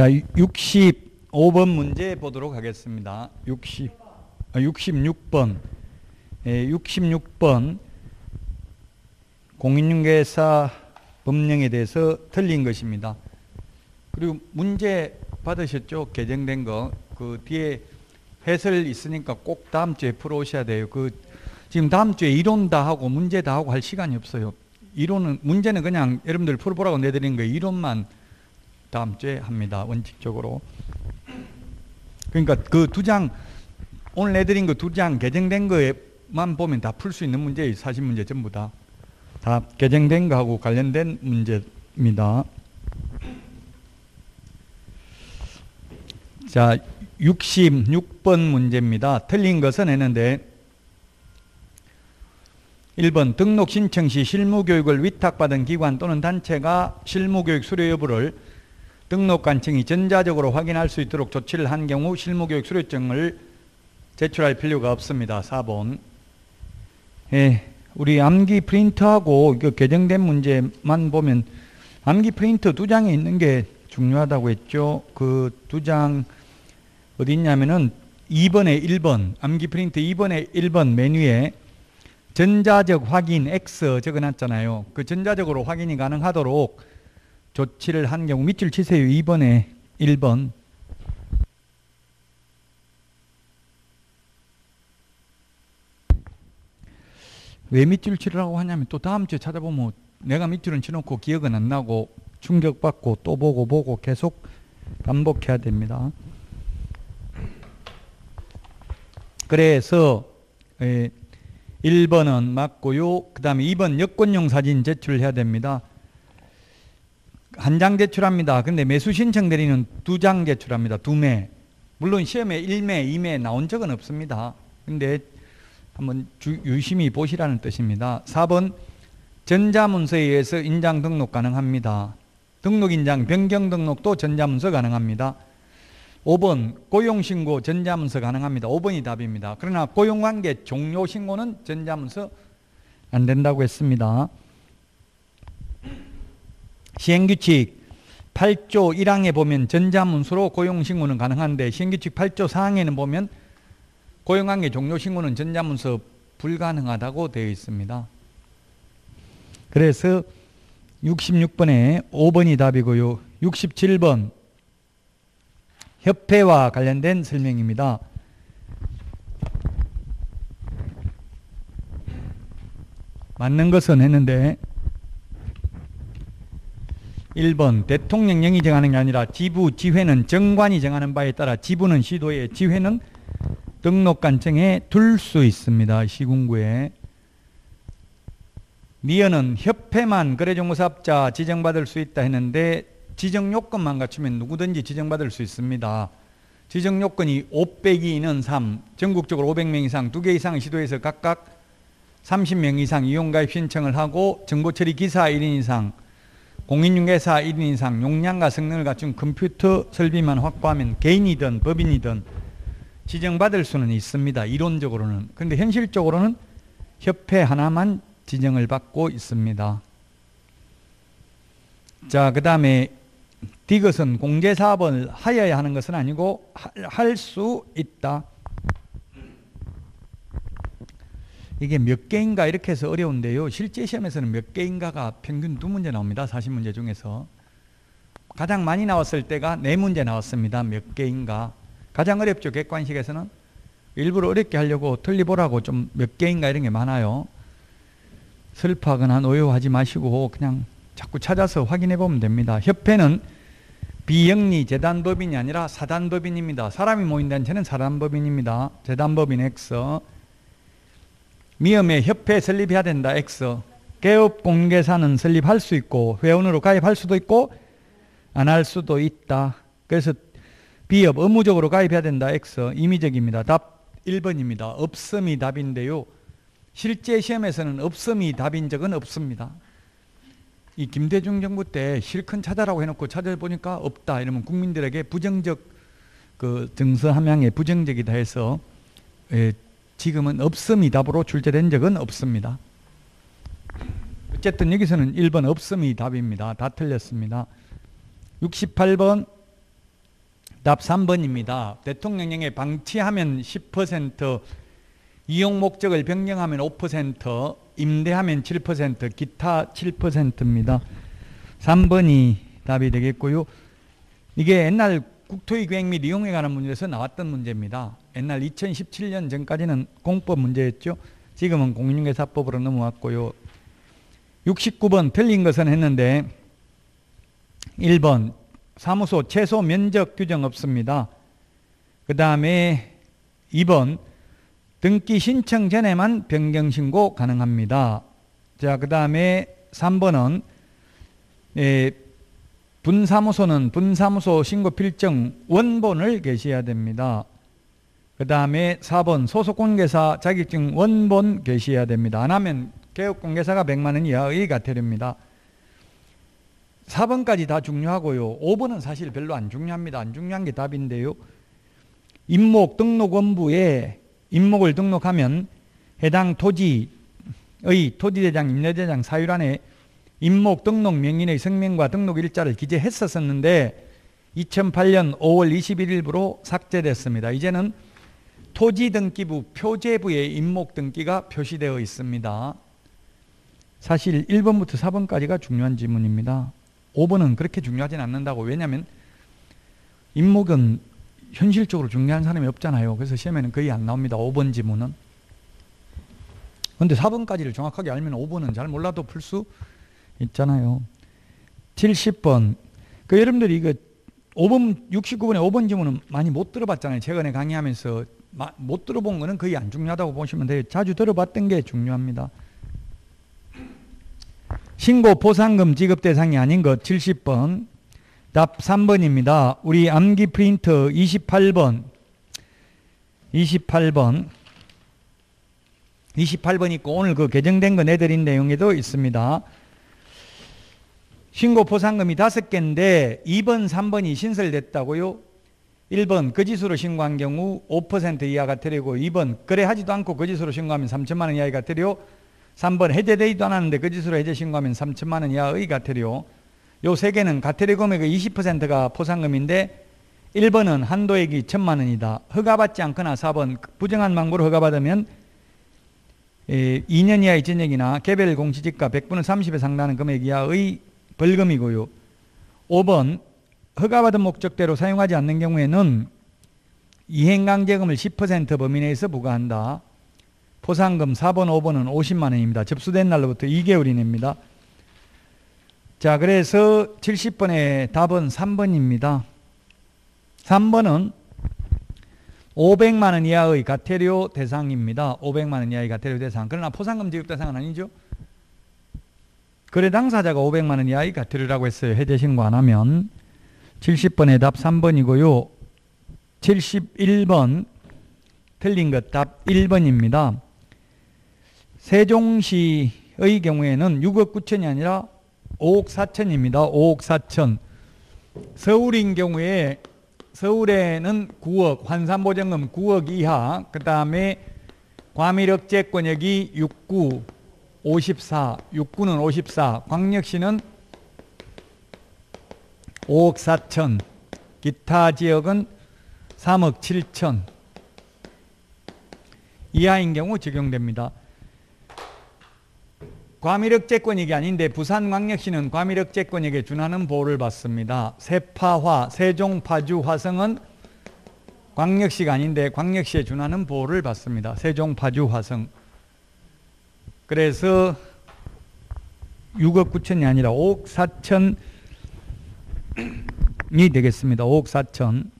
자, 65번 문제 보도록 하겠습니다. 66번. 66번. 공인중개사 법령에 대해서 틀린 것입니다. 그리고 문제 받으셨죠? 개정된 거. 그 뒤에 해설 있으니까 꼭 다음 주에 풀어오셔야 돼요. 지금 다음 주에 이론 다 하고 문제 다 하고 할 시간이 없어요. 문제는 그냥 여러분들 풀어보라고 내드리는 거예요. 이론만 다음 주에 합니다. 원칙적으로. 그러니까 그 두 장, 오늘 내드린 그 두 장 개정된 거에만 보면 다 풀 수 있는 문제예요. 40문제 전부 다. 다 개정된 거하고 관련된 문제입니다. 자, 66번 문제입니다. 틀린 것은 했는데 1번 등록 신청 시 실무교육을 위탁받은 기관 또는 단체가 실무교육 수료 여부를 등록관청이 전자적으로 확인할 수 있도록 조치를 한 경우 실무교육 수료증을 제출할 필요가 없습니다. 4번. 우리 암기 프린트하고 개정된 문제만 보면 암기 프린트 두 장에 있는 게 중요하다고 했죠. 그 두 장 어디 있냐면은 2번에 1번, 암기 프린트 2번에 1번 메뉴에 전자적 확인 X 적어놨잖아요. 그 전자적으로 확인이 가능하도록 조치를 한 경우 밑줄 치세요. 2번에 1번. 왜 밑줄 치라고 하냐면 또 다음 주에 찾아보면 내가 밑줄은 쳐놓고 기억은 안 나고 충격받고 또 보고 계속 반복해야 됩니다. 그래서 1번은 맞고요. 그 다음에 2번 여권용 사진 제출해야 됩니다. 한 장 제출합니다. 근데 매수 신청 대리는 2장 제출합니다. 2매. 물론 시험에 1매, 2매 나온 적은 없습니다. 근데 한번 유심히 보시라는 뜻입니다. 4번 전자문서에 의해서 인장 등록 가능합니다. 등록인장 변경 등록도 전자문서 가능합니다. 5번 고용신고 전자문서 가능합니다. 5번이 답입니다. 그러나 고용관계 종료신고는 전자문서 안 된다고 했습니다. 시행규칙 8조 1항에 보면 전자문서로 고용신고는 가능한데 시행규칙 8조 4항에는 보면 고용관계 종료신고는 전자문서 불가능하다고 되어 있습니다. 그래서 66번에 5번이 답이고요. 67번 협회와 관련된 설명입니다. 맞는 것은 했는데 1번 대통령령이 정하는 게 아니라 지부, 지회는 정관이 정하는 바에 따라 지부는 시도에, 지회는 등록관청에 둘 수 있습니다. 시군구에. 니은은 협회만 거래정보사업자 지정받을 수 있다 했는데 지정요건만 갖추면 누구든지 지정받을 수 있습니다. 지정요건이 502는 3, 전국적으로 500명 이상, 2개 이상 시도에서 각각 30명 이상 이용가입 신청을 하고 정보처리 기사 1인 이상, 공인중개사 1인 이상, 용량과 성능을 갖춘 컴퓨터 설비만 확보하면 개인이든 법인이든 지정받을 수는 있습니다. 이론적으로는. 그런데 현실적으로는 협회 하나만 지정을 받고 있습니다. 자, 그 다음에 디귿은 공제사업을 하여야 하는 것은 아니고 할 수 있다. 이게 몇 개인가 이렇게 해서 어려운데요. 실제 시험에서는 몇 개인가가 평균 2문제 나옵니다. 40문제 중에서. 가장 많이 나왔을 때가 4문제 나왔습니다. 몇 개인가. 가장 어렵죠. 객관식에서는. 일부러 어렵게 하려고 틀리보라고 좀 몇 개인가 이런 게 많아요. 슬퍼하거나 노여워하지 마시고 그냥 자꾸 찾아서 확인해 보면 됩니다. 협회는 비영리 재단법인이 아니라 사단법인입니다. 사람이 모인 단체는 사단법인입니다. 재단법인 X. 미음에 협회 설립해야 된다. X. 개업공개사는 설립할 수 있고 회원으로 가입할 수도 있고 안 할 수도 있다. 그래서 비업 의무적으로 가입해야 된다. X. 임의적입니다. 답 1번입니다. 없음이 답인데요. 실제 시험에서는 없음이 답인 적은 없습니다. 이 김대중 정부 때 실컷 찾아라고 해놓고 찾아보니까 없다 이러면 국민들에게 부정적 정서 함양에 부정적이다 해서 지금은 없음이 답으로 출제된 적은 없습니다. 어쨌든 여기서는 1번 없음이 답입니다. 다 틀렸습니다. 68번 답 3번입니다. 대통령령에 방치하면 10%, 이용 목적을 변경하면 5%, 임대하면 7%, 기타 7%입니다. 3번이 답이 되겠고요. 이게 옛날 국토의 계획 및 이용에 관한 문제에서 나왔던 문제입니다. 옛날 2017년 전까지는 공법 문제였죠. 지금은 공인중개사법으로 넘어왔고요. 69번 틀린 것은 했는데 1번 사무소 최소 면적 규정 없습니다. 그 다음에 2번 등기 신청 전에만 변경신고 가능합니다. 자, 그 다음에 3번은 분사무소는 분사무소 신고 필정 원본을 게시해야 됩니다. 그 다음에 4번 소속공개사 자격증 원본 게시해야 됩니다. 안 하면 개업공개사가 100만 원 이하의 과태료입니다. 4번까지 다 중요하고요. 5번은 사실 별로 안 중요합니다. 안 중요한 게 답인데요. 임목 등록원부에 임목을 등록하면 해당 토지의 토지대장, 임대대장 사유란에 임목 등록 명인의 성명과 등록 일자를 기재했었는데 2008년 5월 21일부로 삭제됐습니다. 이제는 토지등기부 표제부에 임목 등기가 표시되어 있습니다. 사실 1번부터 4번까지가 중요한 지문입니다. 5번은 그렇게 중요하진 않는다고. 왜냐하면 임목은 현실적으로 중요한 사람이 없잖아요. 그래서 시험에는 거의 안 나옵니다. 5번 지문은. 그런데 4번까지를 정확하게 알면 5번은 잘 몰라도 풀 수 있잖아요. 70번. 여러분들이 이거 5번, 69번에 5번 지문은 많이 못 들어봤잖아요. 최근에 강의하면서 못 들어본 거는 거의 안 중요하다고 보시면 돼요. 자주 들어봤던 게 중요합니다. 신고 보상금 지급 대상이 아닌 것 70번. 답 3번입니다. 우리 암기 프린터 28번 있고 오늘 그 개정된 거 내드린 내용에도 있습니다. 신고 보상금이 5개인데 2번, 3번이 신설됐다고요. 1번 거짓으로 신고한 경우 5% 이하 과태료고 2번 거래하지도 않고 거짓으로 신고하면 3천만 원 이하의 과태료. 3번 해제되지도 않았는데 거짓으로 해제 신고하면 3천만 원 이하의 과태료. 요 세 개는 과태료 금액의 20%가 포상금인데 1번은 한도액이 1,000만 원이다. 허가받지 않거나 4번 부정한 방법으로 허가받으면 2년 이하의 전역이나 개별 공시지가 100분의 30에 상당하는 금액 이하의 벌금이고요. 5번 허가받은 목적대로 사용하지 않는 경우에는 이행강제금을 10% 범위 내에서 부과한다. 포상금 4번, 5번은 50만 원입니다. 접수된 날로부터 2개월 이내입니다. 자, 그래서 70번의 답은 3번입니다. 3번은 500만 원 이하의 과태료 대상입니다. 500만 원 이하의 과태료 대상. 그러나 포상금 지급 대상은 아니죠. 거래 당사자가 500만 원 이하의 과태료라고 했어요. 해제 신고 안 하면. 70번의 답 3번이고요. 71번 틀린 것 답 1번입니다. 세종시의 경우에는 6억 9천이 아니라 5억 4천입니다. 5억 4천. 서울인 경우에 서울에는 9억, 환산보증금 9억 이하, 그 다음에 과밀억제권역이 6구, 54, 6구는 54, 광역시는 5억 4천, 기타 지역은 3억 7천 이하인 경우 적용됩니다. 과밀억제권역이 아닌데 부산광역시는 과밀억제권역에 준하는 보호를 받습니다. 세파화, 세종파주 화성은 광역시가 아닌데 광역시에 준하는 보호를 받습니다. 세종파주 화성. 그래서 6억 9천이 아니라 5억 4천이 되겠습니다. 5억 4천.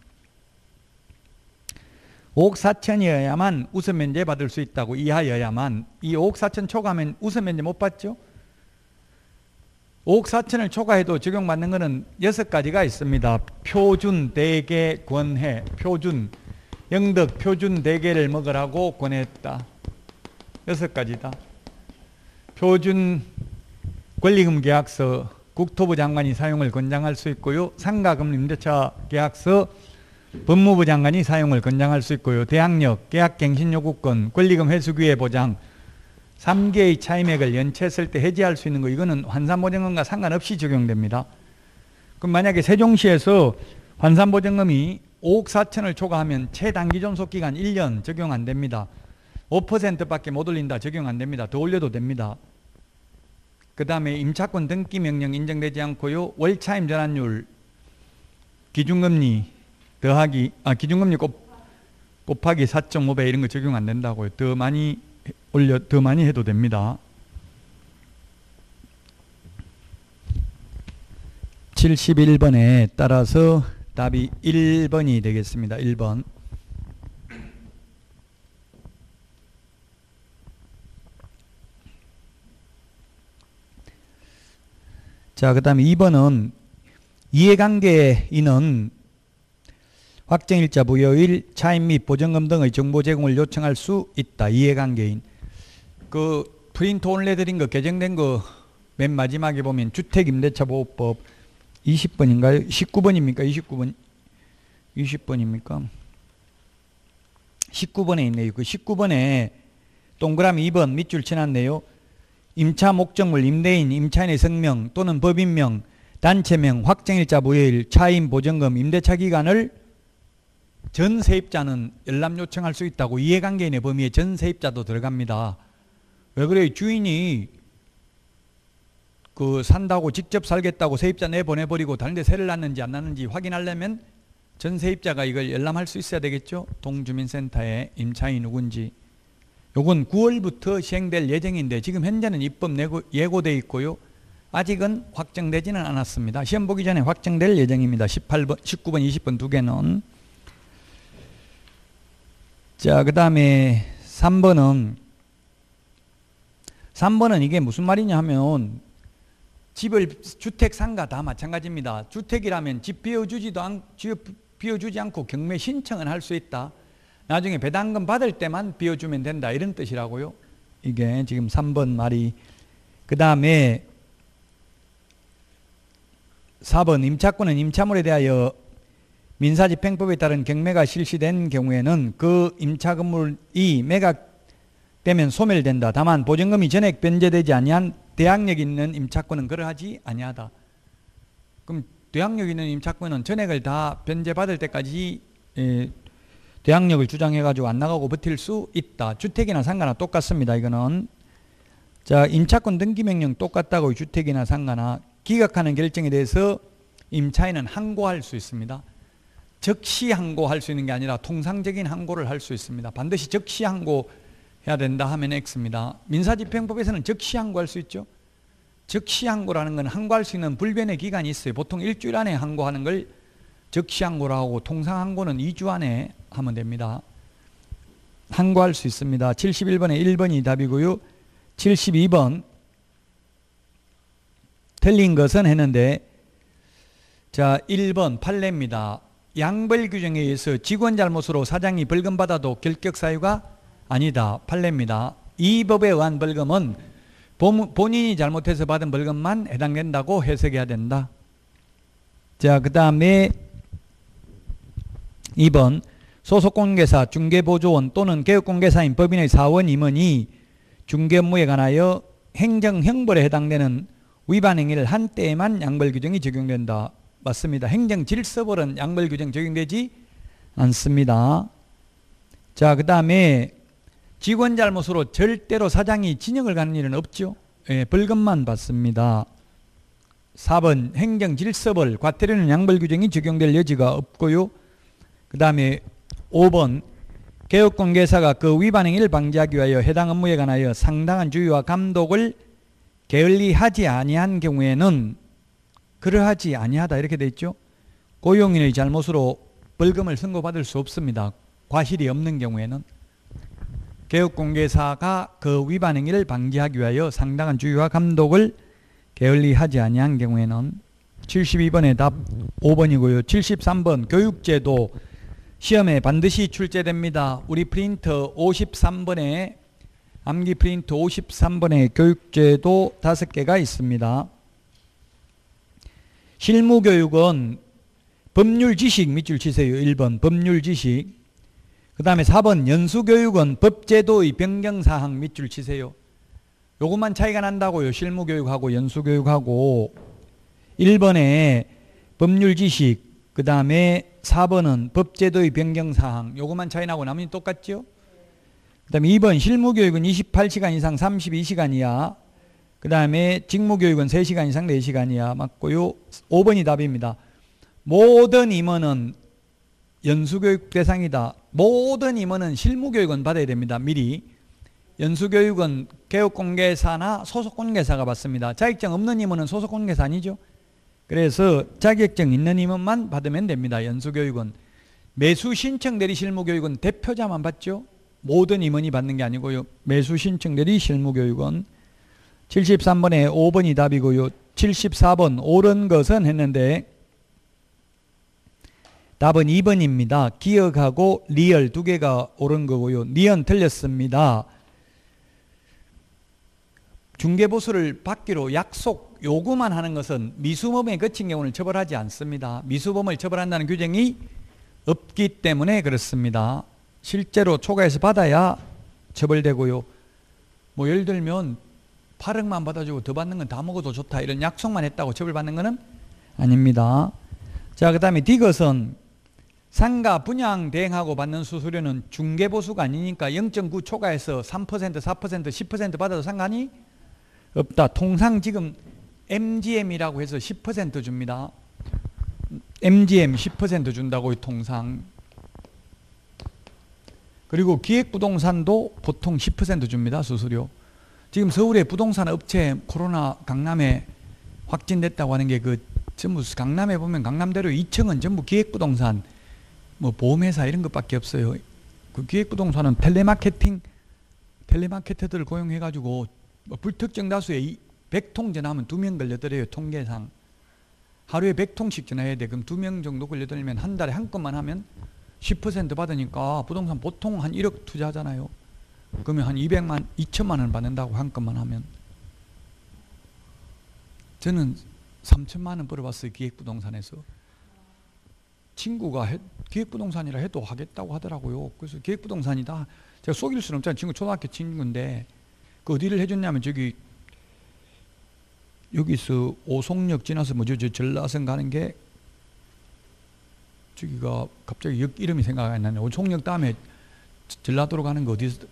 5억 4천이어야만 우선 면제 받을 수 있다고. 이하여야만. 이 5억 4천 초과하면 우선 면제 못 받죠. 5억 4천을 초과해도 적용받는 것은 6가지가 있습니다. 표준, 대개, 권해. 표준, 영덕 표준 대개를 먹으라고 권했다. 6가지다. 표준 권리금 계약서 국토부 장관이 사용을 권장할 수 있고요. 상가금 임대차 계약서 법무부 장관이 사용을 권장할 수 있고요. 대항력, 계약갱신요구권, 권리금 회수기회 보장 3개의 차임액을 연체했을 때 해지할 수 있는 거, 이거는 환산보증금과 상관없이 적용됩니다. 그럼 만약에 세종시에서 환산보증금이 5억 4천을 초과하면 최단기 존속기간 1년 적용 안 됩니다. 5%밖에 못 올린다. 적용 안 됩니다. 더 올려도 됩니다. 그 다음에 임차권 등기 명령 인정되지 않고요. 월차임 전환율 기준금리 더하기 기준금리 곱하기 4.5배 이런 거 적용 안 된다고요. 더 많이 해도 됩니다. 71번에 따라서 답이 1번이 되겠습니다. 1번. 자, 그 다음에 2번은 이해관계인은 확정일자, 부여일, 차임 및 보전금 등의 정보 제공을 요청할 수 있다. 이해관계인. 그 프린트 올려드린 거 개정된 거 맨 마지막에 보면 주택임대차보호법 20번인가요? 19번입니까? 20번입니까? 19번에 있네요. 그 19번에 동그라미 2번 밑줄 쳐놨네요. 임차 목적물, 임대인, 임차인의 성명 또는 법인명, 단체명, 확정일자, 무효일, 차임, 보전금, 임대차 기간을 전 세입자는 열람 요청할 수 있다고. 이해관계인의 범위에 전 세입자도 들어갑니다. 왜 그래요? 주인이 그 산다고 직접 살겠다고 세입자 내보내버리고 다른 데 세를 놨는지 안 놨는지 확인하려면 전 세입자가 이걸 열람할 수 있어야 되겠죠. 동주민센터에 임차인이 누군지. 요건 9월부터 시행될 예정인데 지금 현재는 입법 예고되어 있고요. 아직은 확정되지는 않았습니다. 시험 보기 전에 확정될 예정입니다. 18번, 19번, 20번 두 개는. 자, 그 다음에 3번은 이게 무슨 말이냐 하면 집을 주택 상가 다 마찬가지입니다. 주택이라면 집 비워주지 않고 경매 신청은 할 수 있다. 나중에 배당금 받을 때만 비워주면 된다. 이런 뜻이라고요. 이게 지금 3번 말이. 그 다음에 4번 임차권은 임차물에 대하여 민사집행법에 따른 경매가 실시된 경우에는 그 임차 건물이 매각되면 소멸된다. 다만 보증금이 전액 변제되지 아니한 대항력 있는 임차권은 그러하지 아니하다. 그럼 대항력 있는 임차권은 전액을 다 변제받을 때까지 대항력을 주장해가지고 안 나가고 버틸 수 있다. 주택이나 상가나 똑같습니다. 이거는. 자, 임차권 등기명령 똑같다고. 주택이나 상가나. 기각하는 결정에 대해서 임차인은 항고할 수 있습니다. 즉시 항고할 수 있는 게 아니라 통상적인 항고를 할 수 있습니다. 반드시 즉시 항고해야 된다 하면 X입니다. 민사집행법에서는 즉시 항고할 수 있죠. 즉시 항고라는 건 항고할 수 있는 불변의 기간이 있어요. 보통 일주일 안에 항고하는 걸 즉시 항고라고 하고 통상 항고는 2주 안에 하면 됩니다. 항고할 수 있습니다. 71번에 1번이 답이고요. 72번 틀린 것은 했는데, 자, 1번 판례입니다. 양벌 규정에 의해서 직원 잘못으로 사장이 벌금 받아도 결격 사유가 아니다. 판례입니다. 이 법에 의한 벌금은 본인이 잘못해서 받은 벌금만 해당된다고 해석해야 된다. 자, 그 다음에 2번 소속공개사, 중개보조원 또는 개업공개사인 법인의 사원, 임원이 중개업무에 관하여 행정형벌에 해당되는 위반 행위를 한 때에만 양벌 규정이 적용된다. 맞습니다. 행정질서벌은 양벌 규정 적용되지 않습니다. 자, 그 다음에 직원 잘못으로 절대로 사장이 징역을 가는 일은 없죠. 예, 벌금만 받습니다. 4번 행정질서벌, 과태료는 양벌 규정이 적용될 여지가 없고요. 그 다음에 5번 개업공개사가 그 위반 행위를 방지하기 위하여 해당 업무에 관하여 상당한 주의와 감독을 게을리하지 아니한 경우에는 그러하지 아니하다 이렇게 돼 있죠. 고용인의 잘못으로 벌금을 선고받을 수 없습니다. 과실이 없는 경우에는. 개업공개사가 그 위반 행위를 방지하기 위하여 상당한 주의와 감독을 게을리하지 아니한 경우에는. 72번의 답 5번이고요. 73번 교육제도 시험에 반드시 출제됩니다. 우리 프린터 53번에 암기 프린터 53번에 교육제도 5개가 있습니다. 실무교육은 법률 지식 밑줄 치세요. 1번 법률 지식. 그 다음에 4번 연수교육은 법제도의 변경사항 밑줄 치세요. 요것만 차이가 난다고요. 실무교육하고 연수교육하고. 1번에 법률 지식, 그 다음에 4번은 법제도의 변경사항. 요것만 차이 나고 나머지 똑같죠? 그 다음에 2번 실무교육은 28시간 이상 32시간 이하. 그 다음에 직무교육은 3시간 이상 4시간 이하 맞고요. 5번이 답입니다. 모든 임원은 연수교육 대상이다. 모든 임원은 실무교육은 받아야 됩니다. 미리. 연수교육은 개업공개사나 소속공개사가 받습니다. 자격증 없는 임원은 소속공개사 아니죠. 그래서 자격증 있는 임원만 받으면 됩니다. 연수교육은. 매수 신청 대리 실무교육은 대표자만 받죠. 모든 임원이 받는 게 아니고요. 매수 신청 대리 실무교육은 73번에 5번이 답이고요. 74번 옳은 것은 했는데 답은 2번입니다. 기억하고 리얼 두 개가 옳은 거고요. 니은 틀렸습니다. 중개보수를 받기로 약속 요구만 하는 것은 미수범에 그친 경우는 처벌하지 않습니다. 미수범을 처벌한다는 규정이 없기 때문에 그렇습니다. 실제로 초과해서 받아야 처벌되고요. 뭐 예를 들면 8억만 받아주고 더 받는 건 다 먹어도 좋다 이런 약속만 했다고 처벌받는 것은 아닙니다. 자, 그 다음에 디귿은 상가 분양 대행하고 받는 수수료는 중개보수가 아니니까 0.9 초과해서 3%, 4%, 10% 받아도 상관이 없다. 통상 지금 MGM이라고 해서 10% 줍니다. MGM 10% 준다고 통상. 그리고 기획부동산도 보통 10% 줍니다. 수수료. 지금 서울에 부동산 업체 코로나 강남에 확진됐다고 하는 게 그 전부 강남에 보면 강남대로 2층은 전부 기획부동산 뭐 보험회사 이런 것밖에 없어요. 그 기획부동산은 텔레마케터들 고용해가지고 뭐 불특정 다수에 100통 전화하면 2명 걸려들어요. 통계상. 하루에 100통씩 전화해야 돼. 그럼 2명 정도 걸려들면 한 달에 한 건만 하면 10% 받으니까 부동산 보통 한 1억 투자하잖아요. 그러면 한 2천만 원 받는다고 한 건만 하면. 저는 3천만 원 벌어봤어요. 기획부동산에서. 친구가 기획부동산이라 해도 하겠다고 하더라고요. 그래서 기획부동산이다. 제가 속일 수는 없잖아요. 친구 초등학교 친구인데 그 어디를 해줬냐면 저기 여기서 오송역 지나서 뭐 저 전라선 가는 게 저기가 갑자기 역 이름이 생각이 안 나네. 오송역 다음에 전라도로 가는 거 어디서?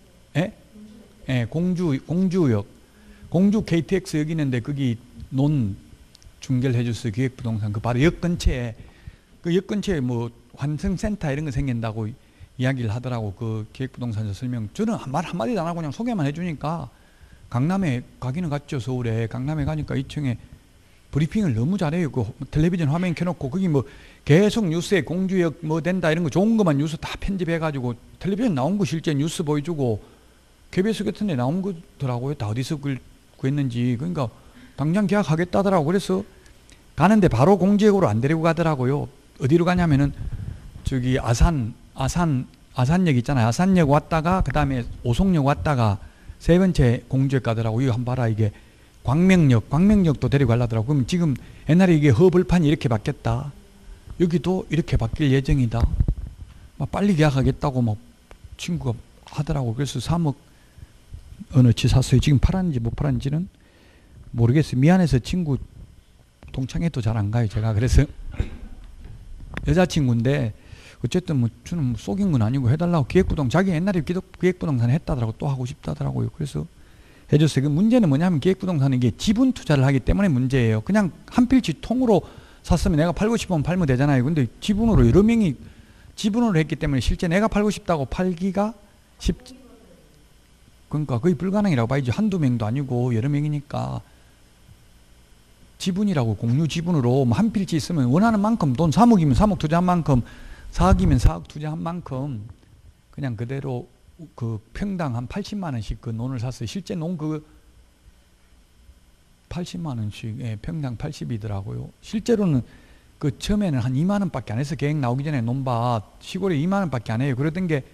공주역. 공주 KTX 여기 있는데 거기 논 중개를 해줬어요. 기획부동산. 그 바로 역 근처에 그 역 근처에 뭐 환승센터 이런 거 생긴다고 이야기를 하더라고. 그 기획부동산에서 설명. 저는 말 한마디도 안 하고 그냥 소개만 해주니까 강남에 가기는 갔죠. 서울에. 강남에 가니까 2층에 브리핑을 너무 잘해요. 그 텔레비전 화면 켜놓고 거기 뭐 계속 뉴스에 공주역 뭐 된다 이런 거 좋은 것만 뉴스 다 편집해가지고 텔레비전 나온 거 실제 뉴스 보여주고 KBS 같은 데 나온 거더라고요. 다 어디서 구했는지. 그러니까 당장 계약하겠다더라고. 그래서 가는데 바로 공주역으로 안 데리고 가더라고요. 어디로 가냐면은 저기 아산역 있잖아요. 아산역 왔다가 그 다음에 오송역 왔다가 세 번째 공주역 가더라고. 이거 한번 봐라. 이게 광명역도 데리고 가려더라고. 그럼 지금 옛날에 이게 허벌판이 이렇게 바뀌었다. 여기도 이렇게 바뀔 예정이다. 막 빨리 계약하겠다고 막 친구가 하더라고. 그래서 3억 어느치 샀어요. 지금 팔았는지 못 팔았는지는 모르겠어요. 미안해서 친구 동창회도 잘 안 가요. 제가. 그래서 여자친구인데 어쨌든 뭐 저는 뭐 속인 건 아니고 해달라고 자기 옛날에 기획부동산 했다더라고. 또 하고 싶다더라고요. 그래서 해줬어요. 그 문제는 뭐냐면 기획부동산은 이게 지분 투자를 하기 때문에 문제예요. 그냥 한 필지 통으로 샀으면 내가 팔고 싶으면 팔면 되잖아요. 근데 지분으로 여러 명이 지분으로 했기 때문에 실제 내가 팔고 싶다고 팔기가 그러니까 거의 불가능이라고 봐야죠. 한두 명도 아니고 여러 명이니까. 지분이라고 공유 지분으로 한 필지 있으면 원하는 만큼 돈 3억이면 3억 투자한 만큼 4억이면 4억 투자한 만큼 그냥 그대로 그 평당 한 80만 원씩 그 논을 샀어요. 실제 논 그 80만 원씩 평당 80이더라고요. 실제로는 그 처음에는 한 2만 원밖에 안 해서 계획 나오기 전에 논밭 시골에 2만 원밖에 안 해요. 그러던 게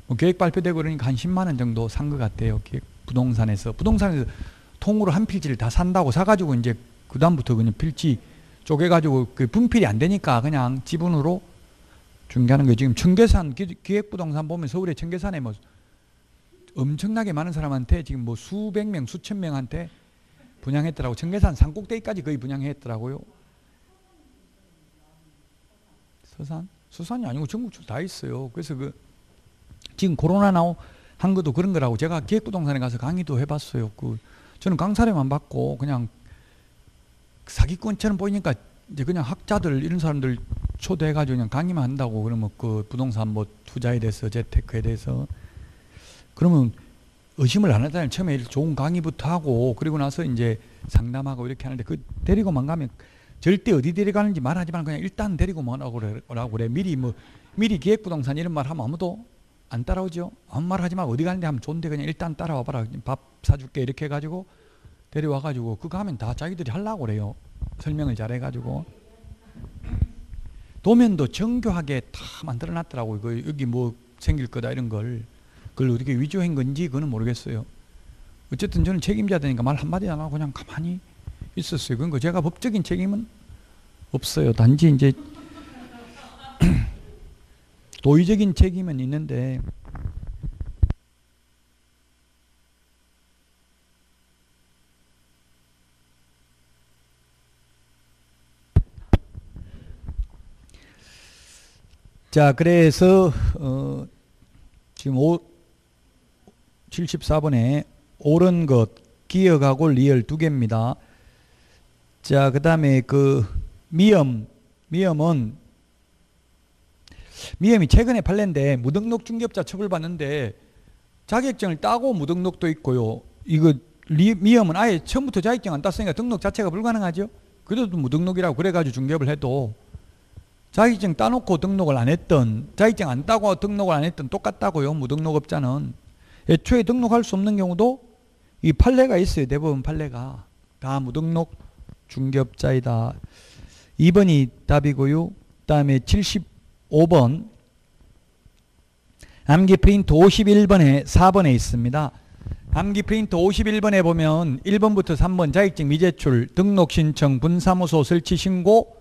뭐 계획 발표되고 그러니까 한 10만 원 정도 산 것 같아요. 부동산에서 통으로 한 필지를 다 산다고 사가지고 이제 그 다음부터 그냥 필지 쪼개가지고 그 분필이 안 되니까 그냥 지분으로 중개하는 거예요. 지금 청계산 기획부동산 보면 서울의 청계산에 뭐 엄청나게 많은 사람한테 지금 뭐 수백 명, 수천 명한테 분양했더라고. 청계산 산꼭대기까지 거의 분양했더라고요. 수산이 아니고 전국적으로 다 있어요. 그래서 지금 코로나 한 것도 그런 거라고 제가 기획부동산에 가서 강의도 해봤어요. 저는 강사료만 받고 그냥 사기꾼처럼 보이니까 이제 그냥 학자들 이런 사람들 초대해가지고 그냥 강의만 한다고 그러면 부동산 투자에 대해서 재테크에 대해서 그러면 의심을 안 하잖아요. 처음에 좋은 강의부터 하고 그리고 나서 이제 상담하고 이렇게 하는데 데리고만 가면 절대 어디 데려가는지 말하지 말고 그냥 일단 데리고만 오라고 그래. 미리 기획부동산 이런 말 하면 아무도 안 따라오죠. 아무 말 하지 말고 어디 가는데 하면 좋은데 그냥 일단 따라와 봐라. 밥 사줄게 이렇게 해가지고 데려와가지고 그거 하면 다 자기들이 하려고 그래요. 설명을 잘해가지고 도면도 정교하게 다 만들어놨더라고요. 여기 생길 거다 이런 걸 그걸 어떻게 위조한 건지 그거는 모르겠어요. 어쨌든 저는 책임져야 되니까 말 한마디 안 하고 그냥 가만히 있었어요. 그러니까 제가 법적인 책임은 없어요. 단지 이제 도의적인 책임은 있는데 자, 그래서 지금 74번에 옳은 것, 기억하고 리얼 두 개입니다. 자, 그 다음에 미엄이 최근에 판례인데 무등록 중개업자 처벌받는데 자격증을 따고 무등록도 있고요. 미엄은 아예 처음부터 자격증 안 땄으니까 등록 자체가 불가능하죠. 그래도 무등록이라고 그래가지고 중개업을 해도 자격증 따놓고 등록을 안 했던, 자격증 안 따고 등록을 안 했던 똑같다고요. 무등록업자는. 애초에 등록할 수 없는 경우도 이 판례가 있어요. 대부분 판례가. 다 무등록 중개업자이다. 2번이 답이고요. 그 다음에 75번 암기 프린트 51번에 4번에 있습니다. 암기 프린트 51번에 보면 1번부터 3번 자격증 미제출, 등록 신청, 분사무소 설치 신고,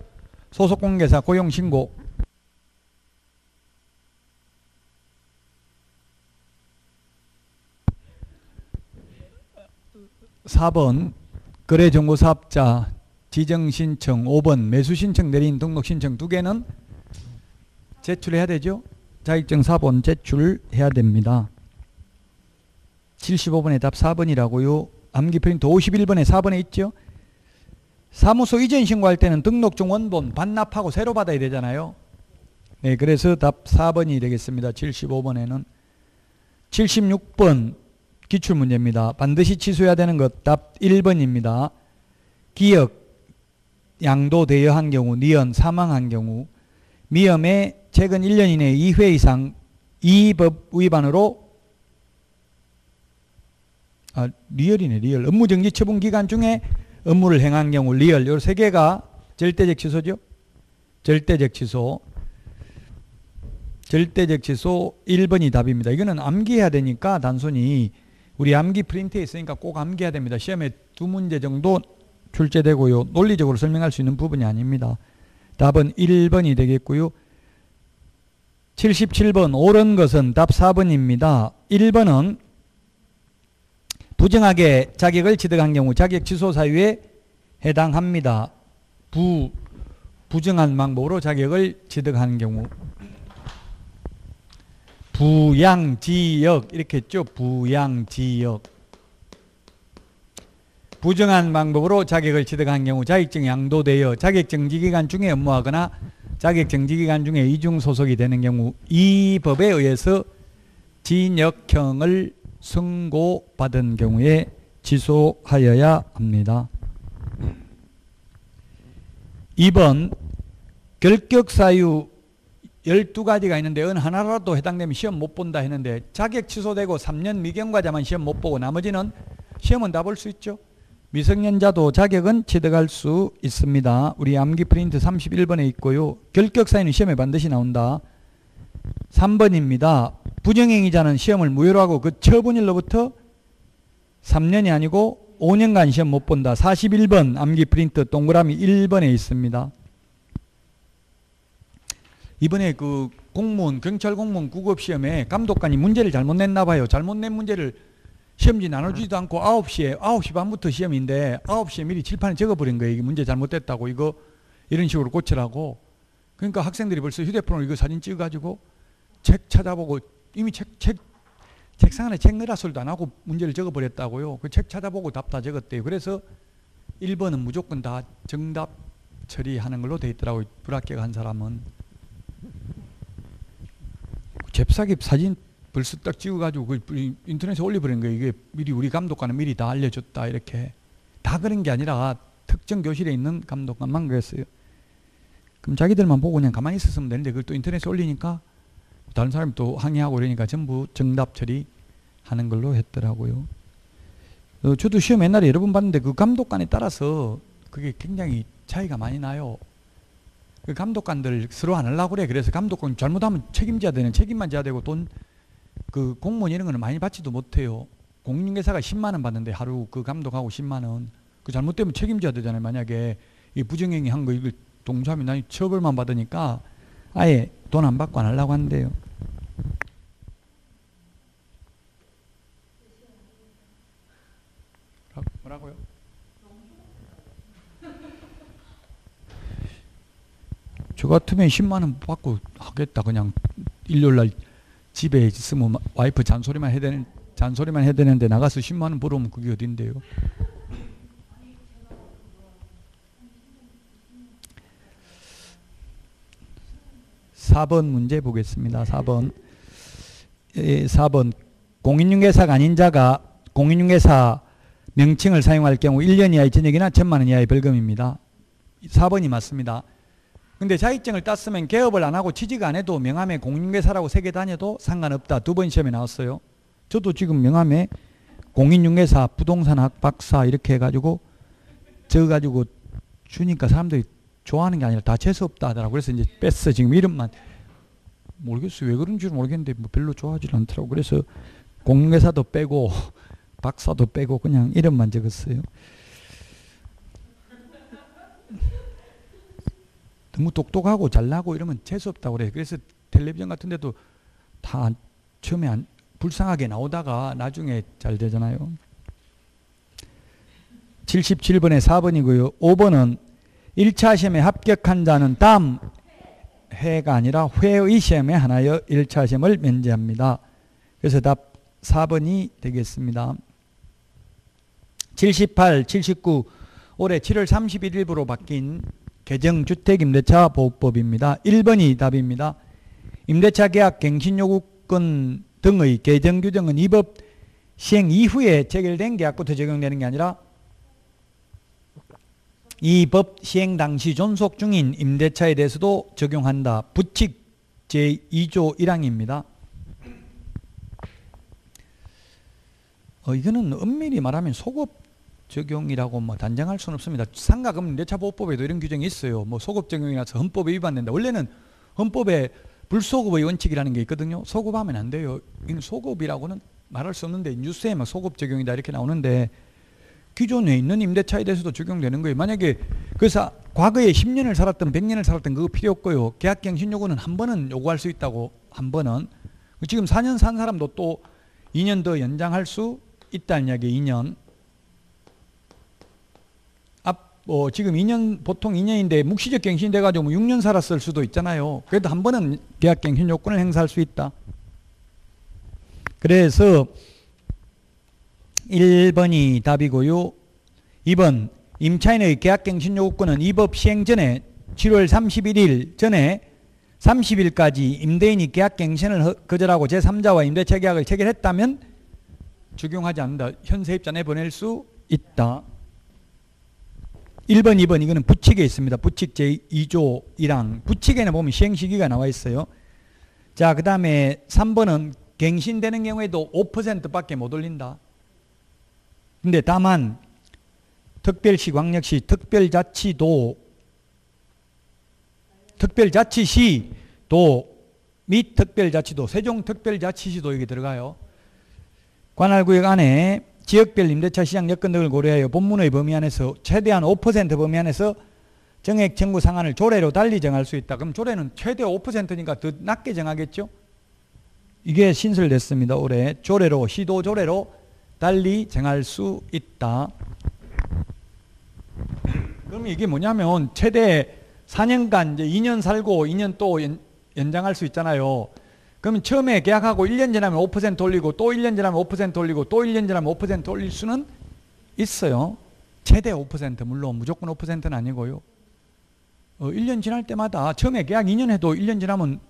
소속공개사 고용 신고. 4번 거래정보사업자 지정신청, 5번 매수신청 내린 등록신청 두 개는 제출해야 되죠. 자격증 4번 제출해야 됩니다. 75번에 답 4번이라고요. 암기 프린트 51번에 4번에 있죠. 사무소 이전 신고할 때는 등록증 원본 반납하고 새로 받아야 되잖아요. 네, 그래서 답 4번이 되겠습니다. 75번에는. 76번 기출문제입니다. 반드시 취소해야 되는 것 답 1번입니다. 기역, 양도 대여한 경우, 니은 사망한 경우, 미엄에 최근 1년 이내에 2회 이상 이 법 위반으로 리얼이네, 리얼. 업무정지 처분 기간 중에 업무를 행한 경우, 리얼. 요 세 개가 절대적 취소죠. 절대적 취소. 절대적 취소 1번이 답입니다. 이거는 암기해야 되니까 단순히 우리 암기 프린트에 있으니까 꼭 암기해야 됩니다. 시험에 2문제 정도 출제되고요. 논리적으로 설명할 수 있는 부분이 아닙니다. 답은 1번이 되겠고요. 77번 옳은 것은 답 4번입니다. 1번은 부정하게 자격을 취득한 경우 자격 취소 사유에 해당합니다. 부정한 방법으로 자격을 취득한 경우. 부양지역 이렇게 했죠. 부양지역. 부정한 방법으로 자격을 취득한 경우 자격증 양도되어 자격정지 기간 중에 업무하거나 자격정지 기간 중에 이중 소속이 되는 경우 이 법에 의해서 징역형을 선고받은 경우에 취소하여야 합니다. 2번 결격사유 12가지가 있는데 어느 하나라도 해당되면 시험 못 본다 했는데 자격 취소되고 3년 미경과자만 시험 못 보고 나머지는 시험은 다 볼 수 있죠. 미성년자도 자격은 취득할 수 있습니다. 우리 암기 프린트 31번에 있고요. 결격사유는 시험에 반드시 나온다. 3번입니다. 부정행위자는 시험을 무효로 하고 그 처분일로부터 3년이 아니고 5년간 시험 못 본다. 41번 암기 프린트 동그라미 1번에 있습니다. 이번에 그 공무원, 경찰 공무원 구급시험에 감독관이 문제를 잘못 냈나 봐요. 잘못 낸 문제를 시험지 나눠주지도 않고 9시 반부터 시험인데 9시에 미리 칠판에 적어버린 거예요. 이게 문제 잘못됐다고 이거 이런 식으로 고치라고. 그러니까 학생들이 벌써 휴대폰으로 이거 사진 찍어가지고 책 찾아보고 이미 책상 안에 책 넣으라 소리도 안 하고 문제를 적어버렸다고요. 그 책 찾아보고 답 다 적었대요. 그래서 1번은 무조건 다 정답 처리하는 걸로 돼 있더라고요. 불합격 한 사람은. 잽싸게 사진 벌써 딱 찍어가지고 그 인터넷에 올려버린 거예요. 이게 미리 우리 감독관은 미리 다 알려줬다 이렇게. 다 그런 게 아니라 특정 교실에 있는 감독관만 그랬어요. 그럼 자기들만 보고 그냥 가만히 있었으면 되는데 그걸 또 인터넷에 올리니까 다른 사람이 또 항의하고 그러니까 전부 정답 처리하는 걸로 했더라고요. 저도 시험 옛날에 여러 번 봤는데 그 감독관에 따라서 그게 굉장히 차이가 많이 나요. 그 감독관들 서로 안 하려고 그래. 그래서 감독관 잘못하면 책임져야 되는 책임만 져야 되고 돈 그 공무원 이런 거는 많이 받지도 못해요. 공인중개사가 10만 원 받는데 하루 그 감독하고 10만 원. 그 잘못되면 책임져야 되잖아요. 만약에 이 부정행위 한 거 이거 동조하면 난 처벌만 받으니까 아예 돈 안 받고 안 하려고 한대요. 뭐라고요? 저 같으면 10만 원 받고 하겠다. 그냥 일요일날 집에 있으면 와이프 잔소리만 해야 되는데 나가서 10만 원 벌어오면 그게 어딘데요? (4번) 문제 보겠습니다. 4번. 4번. 공인중개사가 아닌 자가 공인중개사 명칭을 사용할 경우 1년 이하의 징역이나 1,000만 원 이하의 벌금입니다. 4번이 맞습니다. 근데 자격증을 땄으면 개업을 안 하고 취직 안 해도 명함에 공인중개사라고 새겨 다녀도 상관없다. 2번 시험에 나왔어요. 저도 지금 명함에 공인중개사, 부동산학 박사 이렇게 해가지고 적어가지고 주니까 사람들이 좋아하는 게 아니라 다 재수없다 하더라고. 그래서 이제 뺐어. 지금 이름만 모르겠어요. 왜 그런지 모르겠는데 뭐 별로 좋아하지 않더라고. 그래서 공인중개사도 빼고 박사도 빼고 그냥 이름만 적었어요. 너무 똑똑하고 잘나고 이러면 재수없다고 그래요. 그래서 텔레비전 같은 데도 다 처음에 불쌍하게 나오다가 나중에 잘 되잖아요. 77번에 4번이고요. 5번은 1차 시험에 합격한 자는 다음 해가 아니라 회의 시험에 하나여 1차 시험을 면제합니다. 그래서 답 4번이 되겠습니다. 78, 79 올해 7월 31일부로 바뀐 개정주택임대차 보호법입니다. 1번이 답입니다. 임대차 계약 갱신요구권 등의 개정 규정은 이 법 시행 이후에 체결된 계약부터 적용되는 게 아니라 이 법 시행 당시 존속 중인 임대차에 대해서도 적용한다. 부칙 제2조 1항입니다. 이거는 엄밀히 말하면 소급 적용이라고 뭐 단정할 수는 없습니다. 상가금 임대차보호법에도 이런 규정이 있어요. 뭐 소급 적용이라서 헌법에 위반된다. 원래는 헌법에 불소급의 원칙이라는 게 있거든요. 소급하면 안 돼요. 이건 소급이라고는 말할 수 없는데 뉴스에 막 소급 적용이다 이렇게 나오는데 기존에 있는 임대차에 대해서도 적용되는 거예요. 만약에 그래서 과거에 10년을 살았던 100년을 살았던 그거 필요 없고요. 계약갱신 요구는 한 번은 요구할 수 있다고. 한 번은. 지금 4년 산 사람도 또 2년 더 연장할 수 있다는 이야기. 2년. 지금 2년 보통 2년인데 묵시적 갱신이 돼가지고 뭐 6년 살았을 수도 있잖아요. 그래도 한 번은 계약갱신 요건을 행사할 수 있다. 그래서 1번이 답이고요. 2번 임차인의 계약갱신 요구권은 이 법 시행 전에 7월 31일 전에 30일까지 임대인이 계약갱신을 거절하고 제3자와 임대차 계약을 체결했다면 적용하지 않는다. 현세입자 내보낼 수 있다. 1번, 2번 이거는 부칙에 있습니다. 부칙 제2조 1항. 부칙에는 보면 시행시기가 나와 있어요. 자, 그 다음에 3번은 갱신되는 경우에도 5%밖에 못 올린다. 근데 다만 특별시, 광역시, 특별자치시도 및 특별자치도, 세종특별자치시도 여기 들어가요. 관할구역 안에 지역별 임대차 시장 여건 등을 고려하여 본문의 범위 안에서 최대한 5% 범위 안에서 정액 청구 상한을 조례로 달리 정할 수 있다. 그럼 조례는 최대 5%니까 더 낮게 정하겠죠? 이게 신설됐습니다. 올해 조례로, 시도 조례로 달리 정할 수 있다. 그럼 이게 뭐냐면 최대 4년간 이제 2년 살고 2년 또 연장할 수 있잖아요. 그러면 처음에 계약하고 1년 지나면 5% 올리고 또 1년 지나면 5% 올리고 또 1년 지나면 5% 올릴 수는 있어요. 최대 5%, 물론 무조건 5%는 아니고요. 1년 지날 때마다 처음에 계약 2년 해도 1년 지나면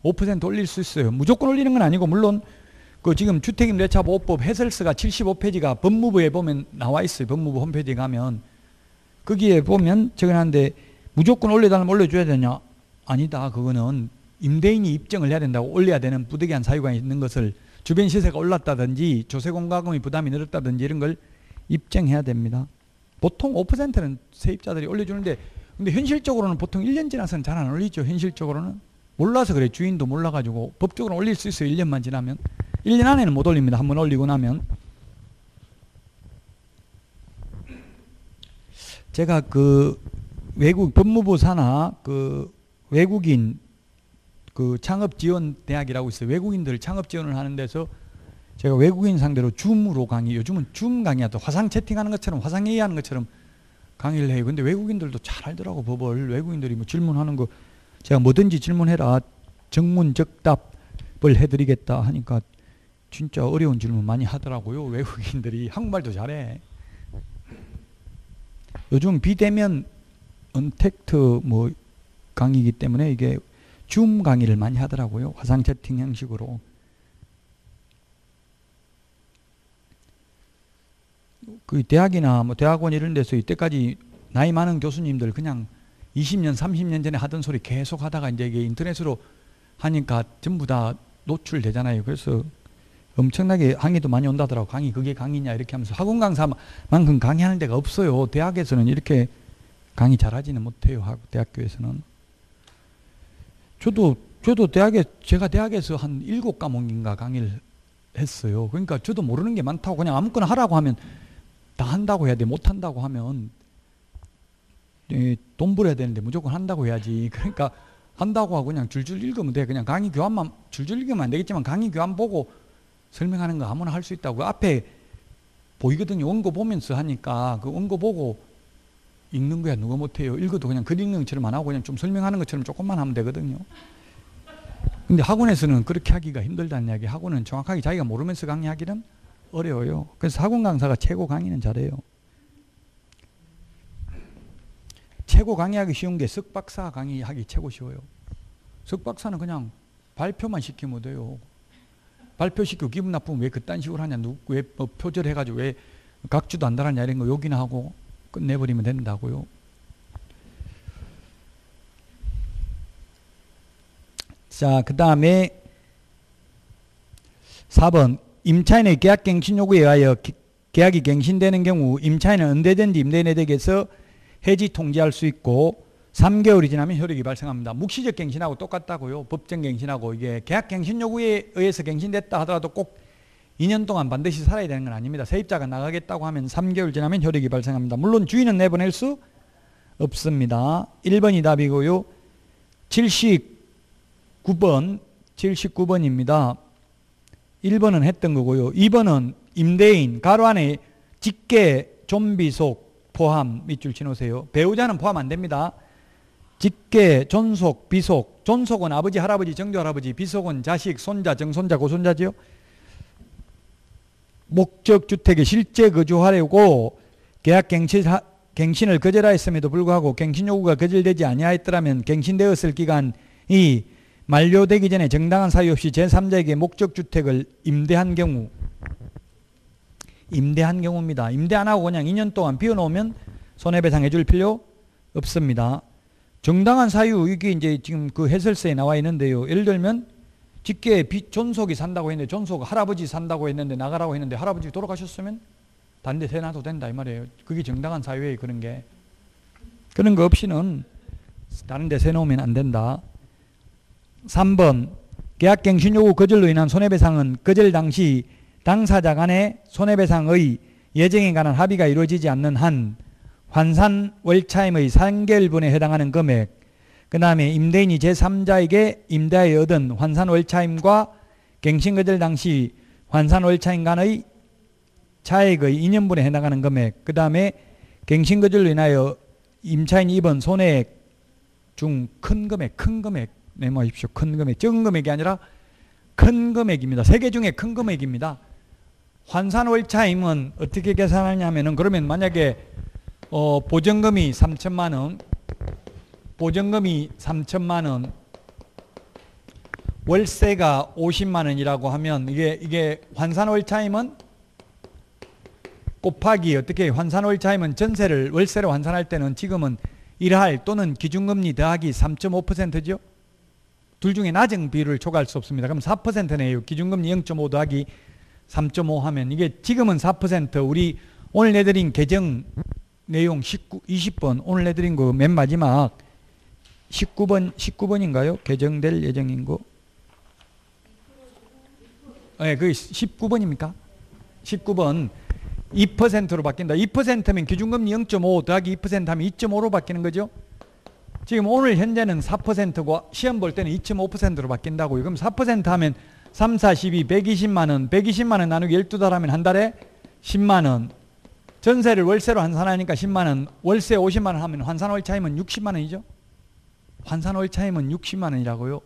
5% 올릴 수 있어요. 무조건 올리는 건 아니고, 물론 그 지금 주택임대차보호법 해설서가 75페이지가 법무부에 보면 나와 있어요. 법무부 홈페이지에 가면 거기에 보면 적어놨는데 무조건 올려달라면 올려줘야 되냐? 아니다. 그거는 임대인이 입증을 해야 된다고. 올려야 되는 부득이한 사유가 있는 것을, 주변 시세가 올랐다든지 조세공과금의 부담이 늘었다든지 이런 걸 입증해야 됩니다. 보통 5%는 세입자들이 올려주는데, 근데 현실적으로는 보통 1년 지나서는 잘 안 올리죠. 현실적으로는 몰라서 그래. 주인도 몰라가지고. 법적으로 올릴 수 있어요. 1년만 지나면. 1년 안에는 못 올립니다. 한번 올리고 나면. 제가 그 외국 법무부 산하 그 외국인 그 창업지원대학이라고 있어요. 외국인들 창업지원을 하는 데서 제가 외국인 상대로 줌으로 강의, 요즘은 줌 강의하다 화상 채팅하는 것처럼, 화상 회의하는 것처럼 강의를 해요. 근데 외국인들도 잘 알더라고, 법을. 외국인들이 뭐 질문하는 거 제가 뭐든지 질문해라, 정문적답을 해드리겠다 하니까 진짜 어려운 질문 많이 하더라고요. 외국인들이. 한국말도 잘해. 요즘 비대면 언택트 뭐 강의이기 때문에 이게 줌 강의를 많이 하더라고요. 화상 채팅 형식으로. 그 대학이나 뭐 대학원 이런 데서 이때까지 나이 많은 교수님들 그냥 20년, 30년 전에 하던 소리 계속 하다가 이제 이게 인터넷으로 하니까 전부 다 노출되잖아요. 그래서 엄청나게 항의도 많이 온다더라고. 강의, 그게 강의냐 이렇게 하면서. 학원 강사만큼 강의하는 데가 없어요. 대학에서는 이렇게 강의 잘하지는 못해요. 대학교에서는. 저도 제가 대학에서 한 7과목인가 강의를 했어요. 그러니까 저도 모르는 게 많다고. 그냥 아무거나 하라고 하면 다 한다고 해야 돼. 못한다고 하면 돈 벌어야 되는데 무조건 한다고 해야지. 그러니까 한다고 하고 그냥 줄줄 읽으면 돼. 그냥 강의 교환만 줄줄 읽으면 안 되겠지만 강의 교환 보고 설명하는 거 아무나 할 수 있다고. 앞에 보이거든요. 원고 보면서 하니까 그 원고 보고 읽는 거야. 누가 못해요. 읽어도 그냥 글 읽는 것처럼 안 하고 그냥 좀 설명하는 것처럼 조금만 하면 되거든요. 근데 학원에서는 그렇게 하기가 힘들다는 이야기. 학원은 정확하게 자기가 모르면서 강의하기는 어려워요. 그래서 학원 강사가 최고 강의는 잘해요. 최고 강의하기 쉬운 게 석박사 강의하기 최고 쉬워요. 석박사는 그냥 발표만 시키면 돼요. 발표시키고 기분 나쁘면 왜 그딴 식으로 하냐, 왜 뭐 표절해가지고 왜 각주도 안 달았냐 이런 거 욕이나 하고 끝내버리면 된다고요. 자, 그 다음에 4번 임차인의 계약갱신 요구에 의하여 계약이 갱신되는 경우 임차인은 언제든지 임대인에게서 해지 통지할 수 있고 3개월이 지나면 효력이 발생합니다. 묵시적 갱신하고 똑같다고요. 법정 갱신하고. 이게 계약 갱신 요구에 의해서 갱신됐다 하더라도 꼭 2년 동안 반드시 살아야 되는 건 아닙니다. 세입자가 나가겠다고 하면 3개월 지나면 효력이 발생합니다. 물론 주인은 내보낼 수 없습니다. 1번이 답이고요. 79번입니다. 1번은 했던 거고요. 2번은 임대인, 가로 안에 직계, 존비속 포함 밑줄 치놓으세요. 배우자는 포함 안 됩니다. 직계, 존속, 비속. 존속은 아버지, 할아버지, 정조할아버지, 비속은 자식, 손자, 정손자, 고손자지요. 목적주택에 실제 거주하려고 계약 갱신을 거절하였음에도 불구하고 갱신 요구가 거절되지 아니하였더라면 갱신되었을 기간이 만료되기 전에 정당한 사유 없이 제3자에게 목적주택을 임대한 경우입니다. 임대 안 하고 그냥 2년 동안 비워놓으면 손해배상 해줄 필요 없습니다. 정당한 사유, 이게 이제 지금 그 해설서에 나와 있는데요. 예를 들면 직계 존속이 산다고 했는데, 존속 할아버지 산다고 했는데 나가라고 했는데 할아버지 돌아가셨으면 단대 세놔도 된다 이 말이에요. 그게 정당한 사유예요. 그런 게. 그런 거 없이는 다른 데 세놓으면 안 된다. 3번 계약갱신 요구 거절로 인한 손해배상은 거절 당시 당사자 간의 손해배상의 예정에 관한 합의가 이루어지지 않는 한 환산 월차임의 3개월분에 해당하는 금액, 그 다음에 임대인이 제3자에게 임대하여 얻은 환산 월차임과 갱신 거절 당시 환산 월차임 간의 차액의 2년분에 해당하는 금액, 그 다음에 갱신 거절로 인하여 임차인이 입은 손해액 중 큰 금액, 큰 금액 메모하십시오. 큰 금액, 적은 금액이 아니라 큰 금액입니다. 세 개 중에 큰 금액입니다. 환산월차임은 어떻게 계산하냐면은, 그러면 만약에 보증금이 3천만 원, 보증금이 3천만 원, 월세가 50만 원이라고 하면 이게 환산월차임은 곱하기 어떻게 환산월차임은 전세를 월세로 환산할 때는 지금은 1할 또는 기준금리 더하기 3.5%죠. 둘 중에 낮은 비율을 초과할 수 없습니다. 그럼 4%네요. 기준금리 0.5 더하기 3.5 하면 이게 지금은 4%. 우리 오늘 내드린 개정 내용 20번 오늘 내드린 거 맨 마지막 19번인가요? 개정될 예정인 거. 네, 그게 19번입니까? 19번 2%로 바뀐다. 2%면 기준금리 0.5 더하기 2% 하면 2.5로 바뀌는 거죠. 지금 오늘 현재는 4%고 시험 볼 때는 2.5%로 바뀐다고요. 그럼 4% 하면 3, 4, 12, 120만 원. 120만 원 나누기 12달 하면 한 달에 10만 원. 전세를 월세로 환산하니까 10만 원. 월세 50만 원 하면 환산월차임은 60만 원이죠. 환산월차임은 60만 원이라고요.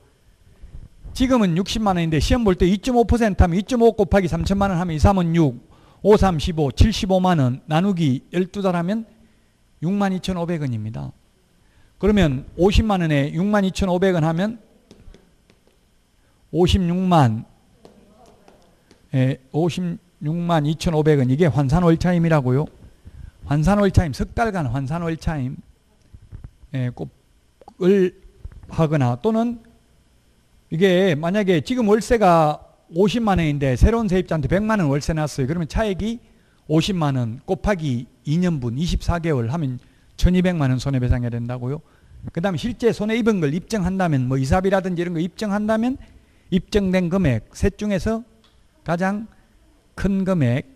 지금은 60만 원인데 시험 볼 때 2.5% 하면 2.5 곱하기 3천만 원 하면 2, 3은 6, 5, 3, 15, 75만 원 나누기 12달 하면 62,500원입니다. 그러면 50만 원에 62,500원 하면 56만 2,500원. 이게 환산월차임이라고요. 환산월차임, 석 달간 환산월차임을 하거나, 또는 이게 만약에 지금 월세가 50만 원인데 새로운 세입자한테 100만 원 월세 놨어요. 그러면 차액이 50만 원 곱하기 2년분 24개월 하면 1200만 원 손해배상해야 된다고요. 그 다음에 실제 손해 입은 걸 입증한다면, 뭐 이사비라든지 이런 거 입증한다면 입증된 금액, 셋 중에서 가장 큰 금액.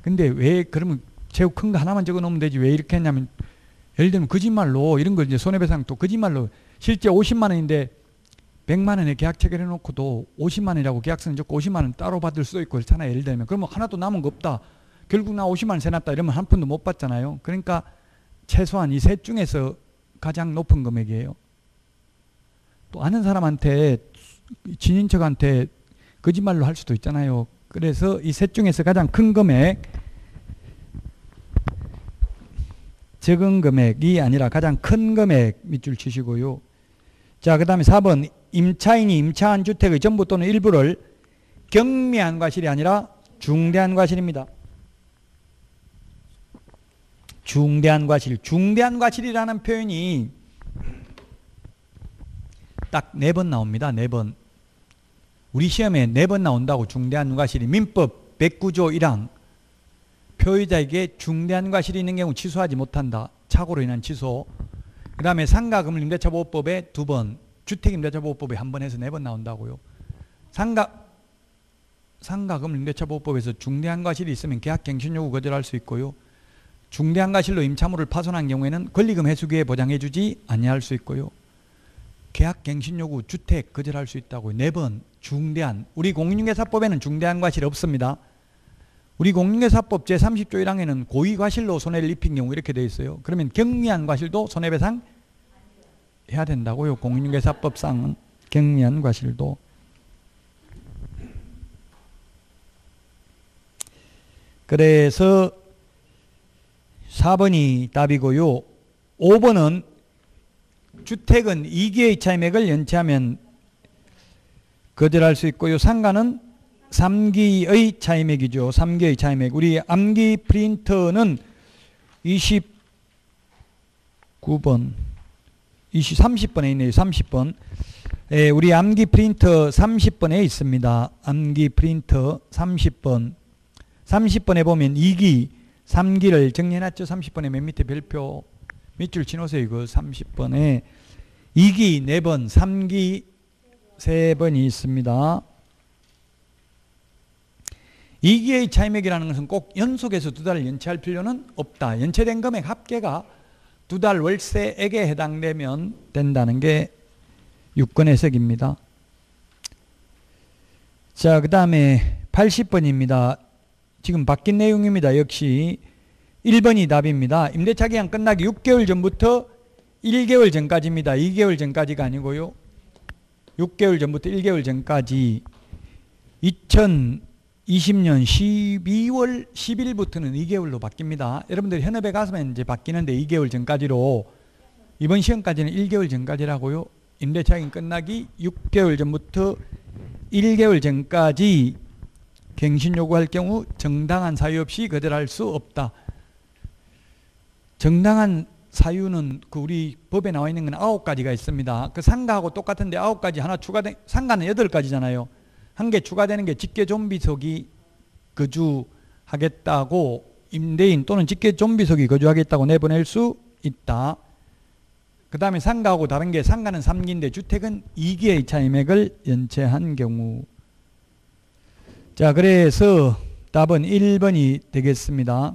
근데 왜 그러면 제일 큰 거 하나만 적어 놓으면 되지 왜 이렇게 했냐면, 예를 들면 거짓말로 이런 걸 이제 손해배상 또 거짓말로 실제 50만 원인데 100만 원에 계약 체결해 놓고도 50만 원이라고 계약서는 적고 50만 원 따로 받을 수도 있고 그렇잖아요. 예를 들면 그러면 하나도 남은 거 없다. 결국 나 50만 원 세놨다 이러면 한 푼도 못 받잖아요. 그러니까 최소한 이 셋 중에서 가장 높은 금액이에요. 또 아는 사람한테, 친인척한테 거짓말로 할 수도 있잖아요. 그래서 이 셋 중에서 가장 큰 금액, 적은 금액이 아니라 가장 큰 금액 밑줄 치시고요. 자, 그 다음에 4번 임차인이 임차한 주택의 전부 또는 일부를 경미한 과실이 아니라 중대한 과실입니다. 중대한 과실. 중대한 과실이라는 표현이 딱 4번 나옵니다. 4번. 우리 시험에 4번 나온다고. 중대한 과실이. 민법 109조 1항. 표의자에게 중대한 과실이 있는 경우 취소하지 못한다. 착오로 인한 취소. 그 다음에 상가금융임대차보호법에 2번, 주택임대차보호법에 1번 해서 4번 나온다고요. 상가금융임대차보호법에서 중대한 과실이 있으면 계약갱신요구 거절할 수 있고요. 중대한 과실로 임차물을 파손한 경우에는 권리금 회수기에 보장해주지 아니할 수 있고요. 계약갱신요구 주택 거절할 수 있다고요. 4번 중대한. 우리 공인중개사법에는 중대한 과실 없습니다. 우리 공인중개사법 제30조 1항에는 고의과실로 손해를 입힌 경우 이렇게 되어 있어요. 그러면 경미한 과실도 손해배상 해야 된다고요. 공인중개사법상 경미한 과실도. 그래서 4번이 답이고요. 5번은 주택은 2기의 차임액을 연체하면 거절할 수 있고요. 상가는 3기의 차임액이죠. 3기의 차임액. 우리 암기 프린터는 29번, 30번에 있네요. 30번. 예, 우리 암기 프린터 30번에 있습니다. 암기 프린터 30번. 30번에 보면 2기, 3기를 정리해놨죠. 30번에 맨 밑에 별표 밑줄 치놓으세요. 이거 30번에 2기 4번, 3기 3번이 있습니다. 2기의 차임액이라는 것은 꼭 연속해서 2달을 연체할 필요는 없다. 연체된 금액 합계가 2달 월세액에 해당되면 된다는 게 6권 해석입니다. 자, 그 다음에 80번입니다. 지금 바뀐 내용입니다. 역시 1번이 답입니다. 임대차 기간 끝나기 6개월 전부터 1개월 전까지입니다. 2개월 전까지가 아니고요. 6개월 전부터 1개월 전까지 2020년 12월 10일부터는 2개월로 바뀝니다. 여러분들 현업에 가서면 이제 바뀌는데 2개월 전까지로 이번 시험까지는 1개월 전까지라고요. 임대차 기간 끝나기 6개월 전부터 1개월 전까지 갱신 요구할 경우 정당한 사유 없이 거절할 수 없다. 정당한 사유는 그 우리 법에 나와 있는 건 9가지가 있습니다. 그 상가하고 똑같은데 9가지 하나 추가된, 상가는 8가지잖아요. 한 개 추가되는 게 직계 좀비속이 거주하겠다고 임대인 또는 직계 좀비속이 거주하겠다고 내보낼 수 있다. 그 다음에 상가하고 다른 게 상가는 3기인데 주택은 2기의 차임액을 연체한 경우. 자, 그래서 답은 1번이 되겠습니다.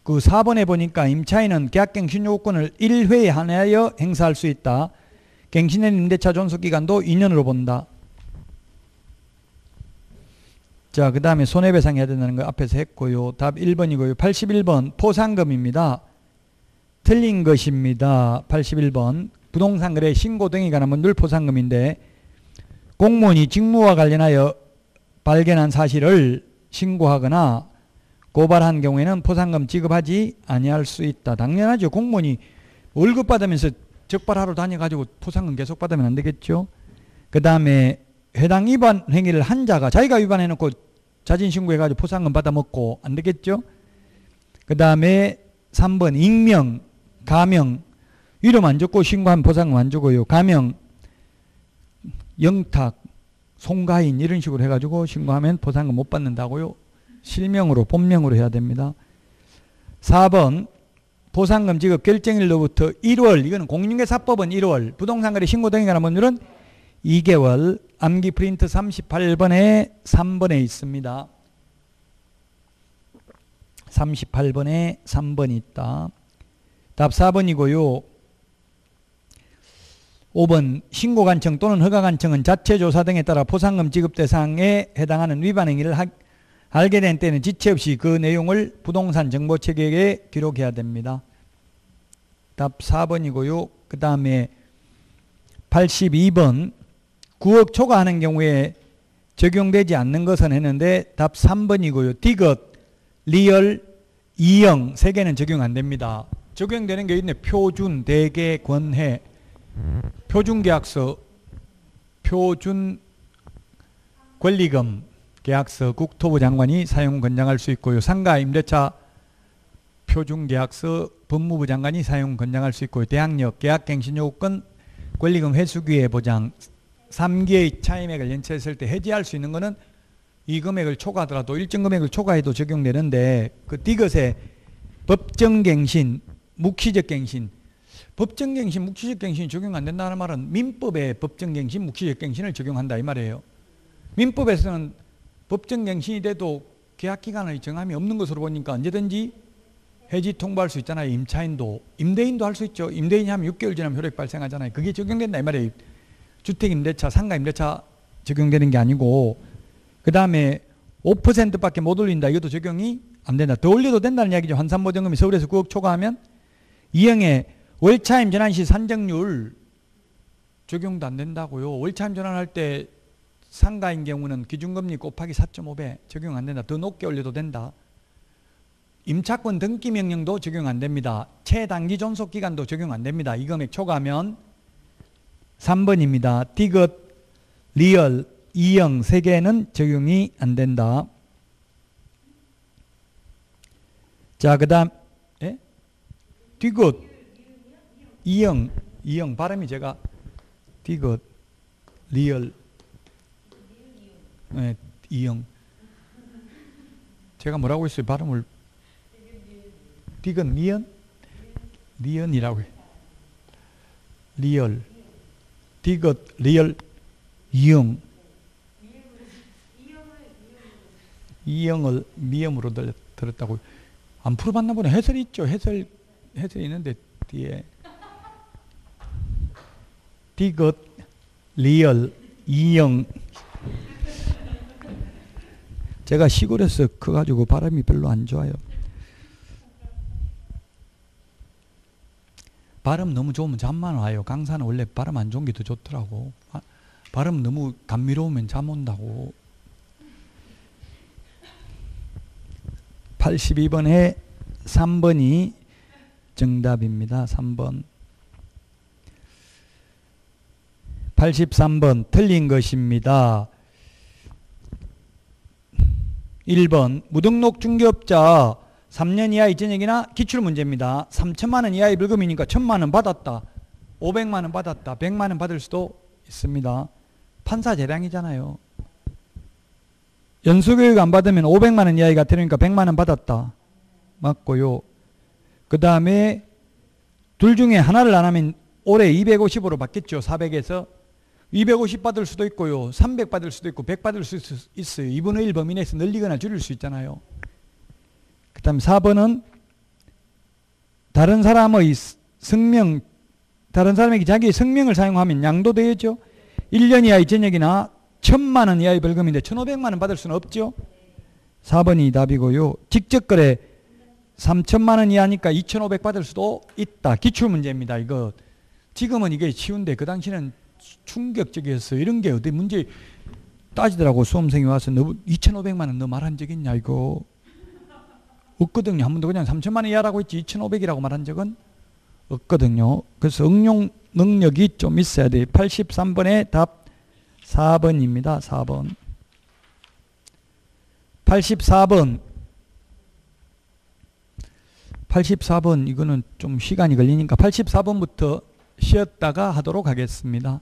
그 4번에 보니까 임차인은 계약갱신 요구권을 1회에 한하여 행사할 수 있다. 갱신된 임대차 존속기간도 2년으로 본다. 자, 그 다음에 손해배상 해야 된다는 거 앞에서 했고요. 답 1번이고요. 81번 포상금입니다. 틀린 것입니다. 81번 부동산 거래 신고 등에 관한 문들 포상금인데 공무원이 직무와 관련하여 발견한 사실을 신고하거나 고발한 경우에는 포상금 지급하지 아니할 수 있다. 당연하죠. 공무원이 월급 받으면서 적발하러 다녀가지고 포상금 계속 받으면 안 되겠죠. 그 다음에 해당 위반 행위를 한 자가 자기가 위반해놓고 자진신고해가지고 포상금 받아먹고 안 되겠죠. 그 다음에 3번 익명, 가명, 위로 안 줬고 신고하면 포상금 안 주고요. 가명, 영탁, 송가인 이런 식으로 해가지고 신고하면 포상금 못 받는다고요. 실명으로 본명으로 해야 됩니다. 4번 포상금 지급 결정일로부터 1월, 이거는 공인중개사법은 1월, 부동산거래 신고 등에 관한 법률은 2개월, 암기 프린트 38번에 3번에 있습니다. 38번에 3번이 있다. 답 4번이고요. 5번 신고관청 또는 허가관청은 자체조사 등에 따라 포상금 지급 대상에 해당하는 위반 행위를 알게 된 때는 지체 없이 그 내용을 부동산 정보체계에 기록해야 됩니다. 답 4번이고요. 그 다음에 82번 9억 초과하는 경우에 적용되지 않는 것은 했는데 답 3번이고요. 디귿, 리얼, 이형 3개는 적용 안 됩니다. 적용되는 게 있네. 표준, 대개, 권해, 표준계약서, 표준 권리금 계약서 국토부 장관이 사용 권장할 수 있고요. 상가 임대차 표준계약서 법무부 장관이 사용 권장할 수 있고요. 대항력 계약갱신요구권 권리금 회수기회 보장 3기의 차임액을 연체했을 때 해지할 수 있는 거는 이 금액을 초과하더라도 일정 금액을 초과해도 적용되는데 그 디귿의 법정갱신, 묵시적갱신 법정갱신, 묵시적갱신이 적용 안 된다는 말은 민법에 법정갱신, 묵시적갱신을 적용한다 이 말이에요. 민법에서는 법정갱신이 돼도 계약기간의 정함이 없는 것으로 보니까 언제든지 해지 통보할 수 있잖아요. 임차인도. 임대인도 할 수 있죠. 임대인이 하면 6개월 지나면 효력 발생하잖아요. 그게 적용된다 이 말이에요. 주택임대차, 상가임대차 적용되는 게 아니고 그 다음에 5%밖에 못 올린다. 이것도 적용이 안 된다. 더 올려도 된다는 이야기죠. 환산보증금이 서울에서 9억 초과하면 이형의 월차임 전환 시 산정률 적용도 안 된다고요. 월차임 전환할 때 상가인 경우는 기준금리 곱하기 4.5배 적용 안 된다. 더 높게 올려도 된다. 임차권 등기 명령도 적용 안 됩니다. 최단기 존속기간도 적용 안 됩니다. 이 금액 초과하면 3번입니다. 디귿, 리얼, 이형 3개는 적용이 안 된다. 자, 그 다음 디귿, 이형 발음이 제가 디귿, 리얼 네, 이형 제가 뭐라고 했어요? 발음을 디귿, 리언? 리언이라고 해요. 리얼 디귿, 리얼, 이형 이형을 미음으로 들었다고 안 풀어봤나 보네. 해설이 있죠. 해설이 있는데 뒤에 디귿, 리얼, 이형 제가 시골에서 커가지고 바람이 별로 안 좋아요. 바람 너무 좋으면 잠만 와요. 강사는 원래 바람 안 좋은 게 더 좋더라고. 바람 너무 감미로우면 잠 온다고. 82번에 3번이 정답입니다. 3번. 83번 틀린 것입니다. 1번 무등록 중개업자 3년 이하의 전액이나 기출문제입니다. 3천만 원 이하의 벌금이니까 1,000만 원 받았다. 500만 원 받았다. 100만 원 받을 수도 있습니다. 판사 재량이잖아요. 연수교육 안 받으면 500만 원 이하의 과태료니까 100만 원 받았다. 맞고요. 그 다음에 둘 중에 하나를 안 하면 올해 250으로 받겠죠. 400에서 250 받을 수도 있고요. 300 받을 수도 있고 100 받을 수 있어요. 2분의 1 범위 내에서 늘리거나 줄일 수 있잖아요. 그 다음에 4번은 다른 사람의 성명, 다른 사람에게 자기의 성명을 사용하면 양도되겠죠. 1년 이하의 전역이나 1,000만 원 이하의 벌금인데 1,500만 원 받을 수는 없죠. 4번이 답이고요. 직접거래 3,000만 원 이하니까 2,500 받을 수도 있다. 기출문제입니다. 이거 지금은 이게 쉬운데 그 당시는 충격적이었어요. 이런 게 어디 문제 따지더라고. 수험생이 와서 너 2,500만 원 너 말한 적 있냐 이거 없거든요. 한 번도 그냥 3,000만 원 이하라고 했지 2,500이라고 말한 적은 없거든요. 그래서 응용 능력이 좀 있어야 돼요. 83번의 답 4번입니다. 4번. 84번. 84번 이거는 좀 시간이 걸리니까 84번부터 쉬었다가 하도록 하겠습니다.